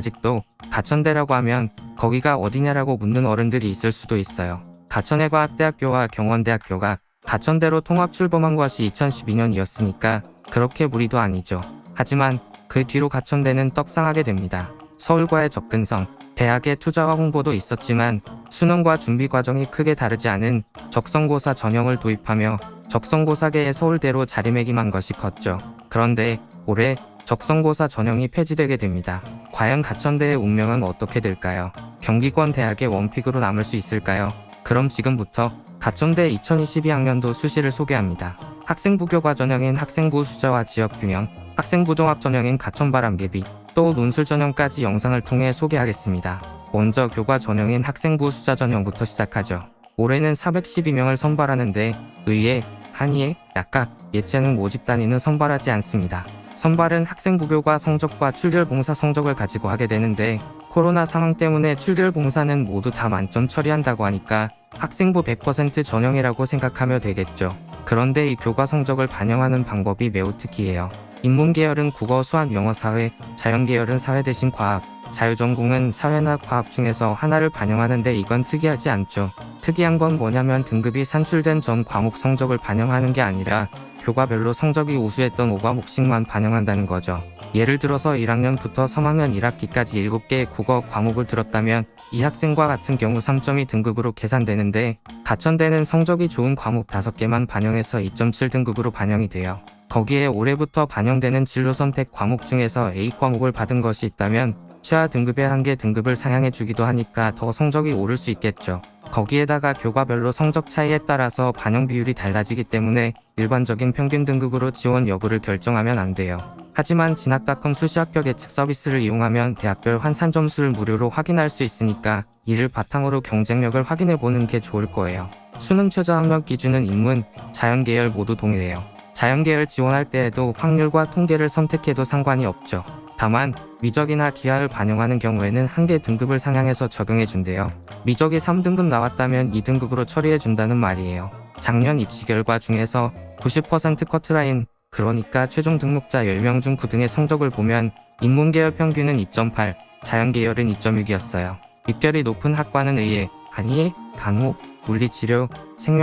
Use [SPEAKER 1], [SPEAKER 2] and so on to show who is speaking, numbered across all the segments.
[SPEAKER 1] 아직도 가천대라고 하면 거기가 어디냐라고 묻는 어른들이 있을 수도 있어요. 가천의 과학대학교와 경원대학교가 가천대로 통합 출범한 것이 2012년이었으니까 그렇게 무리도 아니죠. 하지만 그 뒤로 가천대는 떡상하게 됩니다. 서울과의 접근성, 대학의 투자와 홍보도 있었지만 수능과 준비 과정이 크게 다르지 않은 적성고사 전형을 도입하며 적성고사계의 서울대로 자리매김한 것이 컸죠. 그런데 올해 적성고사 전형이 폐지되게 됩니다. 과연 가천대의 운명은 어떻게 될까요? 경기권 대학의 원픽으로 남을 수 있을까요? 그럼 지금부터 가천대 2022학년도 수시를 소개합니다. 학생부 교과 전형인 학생부 수자와 지역균형, 학생부 종합 전형인 가천바람개비, 또 논술 전형까지 영상을 통해 소개하겠습니다. 먼저 교과 전형인 학생부 수자 전형부터 시작하죠. 올해는 412명을 선발하는데 의예, 한의예, 약학, 예체능 모집 단위는 선발하지 않습니다. 선발은 학생부 교과 성적과 출결 봉사 성적을 가지고 하게 되는데 코로나 상황 때문에 출결 봉사는 모두 다 만점 처리한다고 하니까 학생부 100% 전형이라고 생각하면 되겠죠. 그런데 이 교과 성적을 반영하는 방법이 매우 특이해요. 인문계열은 국어, 수학, 영어, 사회, 자연계열은 사회 대신 과학, 자유전공은 사회나 과학 중에서 하나를 반영하는데 이건 특이하지 않죠. 특이한 건 뭐냐면 등급이 산출된 전 과목 성적을 반영하는 게 아니라 교과별로 성적이 우수했던 5과목씩만 반영한다는 거죠. 예를 들어서 1학년부터 3학년 1학기까지 7개의 국어 과목을 들었다면 이 학생과 같은 경우 3점이 등급으로 계산되는데 가천대는 성적이 좋은 과목 5개만 반영해서 2.7 등급으로 반영이 돼요. 거기에 올해부터 반영되는 진로 선택 과목 중에서 A 과목을 받은 것이 있다면 최하 등급의 한 개 등급을 상향해 주기도 하니까 더 성적이 오를 수 있겠죠. 거기에다가 교과별로 성적 차이에 따라서 반영 비율이 달라지기 때문에 일반적인 평균 등급으로 지원 여부를 결정하면 안 돼요. 하지만 진학닷컴 수시 합격 예측 서비스를 이용하면 대학별 환산 점수를 무료로 확인할 수 있으니까 이를 바탕으로 경쟁력을 확인해 보는 게 좋을 거예요. 수능 최저 학력 기준은 인문, 자연계열 모두 동일해요. 자연계열 지원할 때에도 확률과 통계를 선택해도 상관이 없죠. 다만 미적이나 기하를 반영하는 경우에는 한 개 등급을 상향해서 적용해 준대요. 미적이 3등급 나왔다면 2등급으로 처리해 준다는 말이에요. 작년 입시 결과 중에서 90% 커트라인, 그러니까 최종 등록자 10명 중 9등의 성적을 보면 인문계열 평균은 2.8, 자연계열은 2.6이었어요. 입결이 높은 학과는 의예, 한의예, 간호, 물리치료,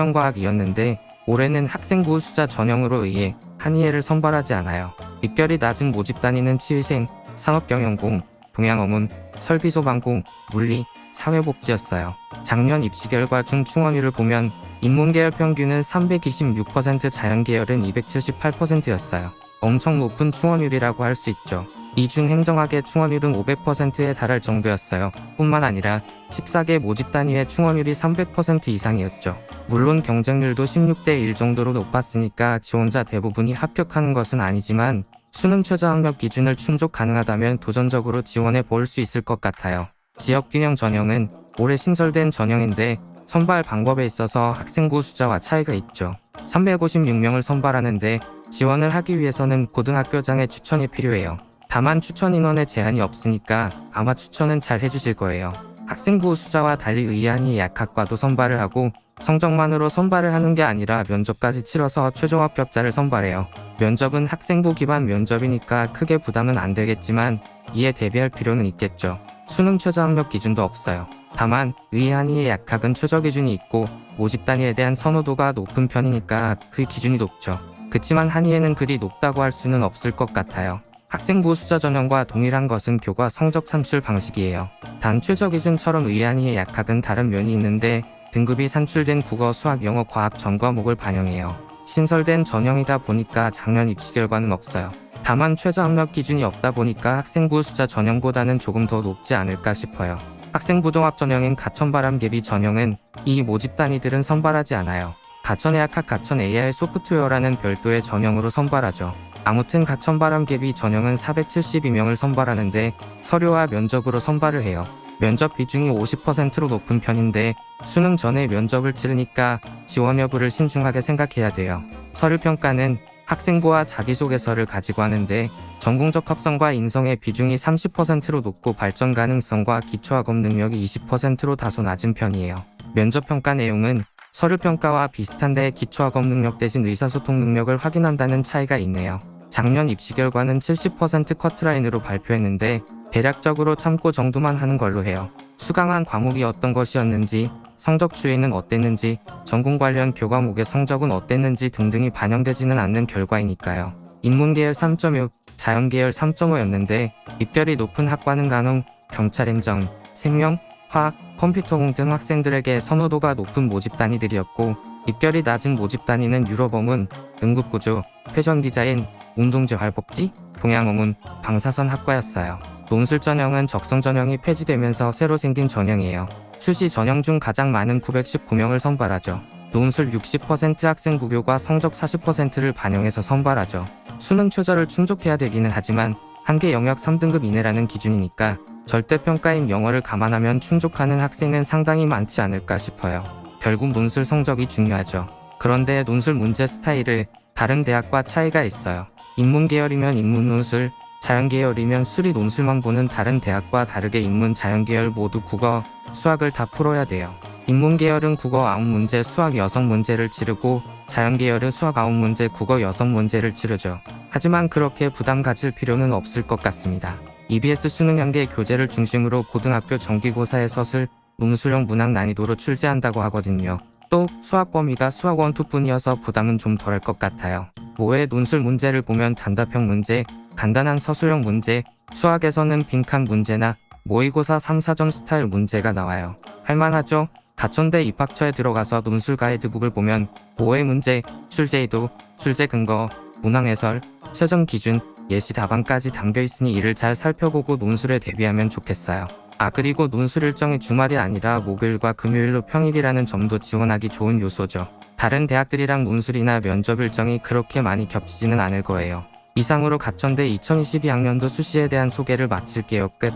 [SPEAKER 1] 생명과학이었는데 올해는 학생부 수자 전형으로 의예, 한의예를 선발하지 않아요. 입결이 낮은 모집 단위는 치위생, 산업경영공, 동양어문, 설비소방공, 물리, 사회복지였어요. 작년 입시 결과 중 충원율을 보면 인문계열 평균은 326%, 자연계열은 278%였어요. 엄청 높은 충원율이라고 할 수 있죠. 이중 행정학의 충원율은 500%에 달할 정도였어요. 뿐만 아니라 14개 모집 단위의 충원율이 300% 이상이었죠. 물론 경쟁률도 16대 1 정도로 높았으니까 지원자 대부분이 합격하는 것은 아니지만 수능 최저 학력 기준을 충족 가능하다면 도전적으로 지원해 볼 수 있을 것 같아요. 지역균형 전형은 올해 신설된 전형인데 선발 방법에 있어서 학생부 수자와 차이가 있죠. 356명을 선발하는데 지원을 하기 위해서는 고등학교장의 추천이 필요해요. 다만 추천 인원에 제한이 없으니까 아마 추천은 잘 해주실 거예요. 학생부 수자와 달리 의예한의 약학과도 선발을 하고 성적만으로 선발을 하는 게 아니라 면접까지 치러서 최종 합격자를 선발해요. 면접은 학생부 기반 면접이니까 크게 부담은 안 되겠지만 이에 대비할 필요는 있겠죠. 수능 최저 학력 기준도 없어요. 다만 의예한의 약학은 최저 기준이 있고 모집 단위에 대한 선호도가 높은 편이니까 그 기준이 높죠. 그치만 한의예는 그리 높다고 할 수는 없을 것 같아요. 학생부 수자 전형과 동일한 것은 교과 성적 산출 방식이에요. 단 최저 기준처럼 의예한의 약학은 다른 면이 있는데 등급이 산출된 국어, 수학, 영어, 과학 전 과목을 반영해요. 신설된 전형이다 보니까 작년 입시 결과는 없어요. 다만 최저 학력 기준이 없다 보니까 학생부 수자 전형보다는 조금 더 높지 않을까 싶어요. 학생부 종합 전형인 가천바람개비 전형은 이 모집 단위들은 선발하지 않아요. 가천의 약학, 가천 AI 소프트웨어라는 별도의 전형으로 선발하죠. 아무튼 가천바람개비 전형은 472명을 선발하는데 서류와 면접으로 선발을 해요. 면접 비중이 50%로 높은 편인데 수능 전에 면접을 치르니까 지원 여부를 신중하게 생각해야 돼요. 서류평가는 학생부와 자기소개서를 가지고 하는데 전공적 학성과 인성의 비중이 30%로 높고 발전 가능성과 기초학업 능력이 20%로 다소 낮은 편이에요. 면접평가 내용은 서류평가와 비슷한데 기초학업 능력 대신 의사소통 능력을 확인한다는 차이가 있네요. 작년 입시 결과는 70% 커트라인으로 발표했는데 대략적으로 참고 정도만 하는 걸로 해요. 수강한 과목이 어떤 것이었는지, 성적 추이는 어땠는지, 전공 관련 교과목의 성적은 어땠는지 등등이 반영되지는 않는 결과이니까요. 인문계열 3.6, 자연계열 3.5였는데 입결이 높은 학과는 간호, 경찰행정, 생명, 화학, 컴퓨터공 등 학생들에게 선호도가 높은 모집 단위들이었고, 입결이 낮은 모집 단위는 유럽어문, 응급구조, 패션디자인, 운동재활복지, 동양어문, 방사선 학과였어요. 논술 전형은 적성 전형이 폐지되면서 새로 생긴 전형이에요. 수시 전형 중 가장 많은 919명을 선발하죠. 논술 60% 학생 부교과 성적 40%를 반영해서 선발하죠. 수능 표절을 충족해야 되기는 하지만 한계 영역 3등급 이내라는 기준이니까 절대평가인 영어를 감안하면 충족하는 학생은 상당히 많지 않을까 싶어요. 결국 논술 성적이 중요하죠. 그런데 논술 문제 스타일을 다른 대학과 차이가 있어요. 인문계열이면 인문논술, 자연계열이면 수리 논술만 보는 다른 대학과 다르게 인문 자연계열 모두 국어, 수학을 다 풀어야 돼요. 인문계열은 국어 9문제, 수학 6문제를 치르고 자연계열은 수학 9문제, 국어 6문제를 치르죠. 하지만 그렇게 부담 가질 필요는 없을 것 같습니다. EBS 수능 연계 교재를 중심으로 고등학교 정기고사의 서술, 논술형 문항 난이도로 출제한다고 하거든요. 또 수학 범위가 수학 1, 2뿐이어서 부담은 좀 덜할 것 같아요. 5회 논술 문제를 보면 단답형 문제, 간단한 서술형 문제, 수학에서는 빈칸 문제나 모의고사 3, 4점 스타일 문제가 나와요. 할만하죠? 가천대 입학처에 들어가서 논술 가이드북을 보면 5회 문제, 출제의도, 출제 근거, 문항 해설, 최종 기준, 예시 답안까지 담겨 있으니 이를 잘 살펴보고 논술에 대비하면 좋겠어요. 그리고 논술 일정이 주말이 아니라 목요일과 금요일로 평일이라는 점도 지원하기 좋은 요소죠. 다른 대학들이랑 논술이나 면접 일정이 그렇게 많이 겹치지는 않을 거예요. 이상으로 가천대 2022학년도 수시에 대한 소개를 마칠게요. 끝.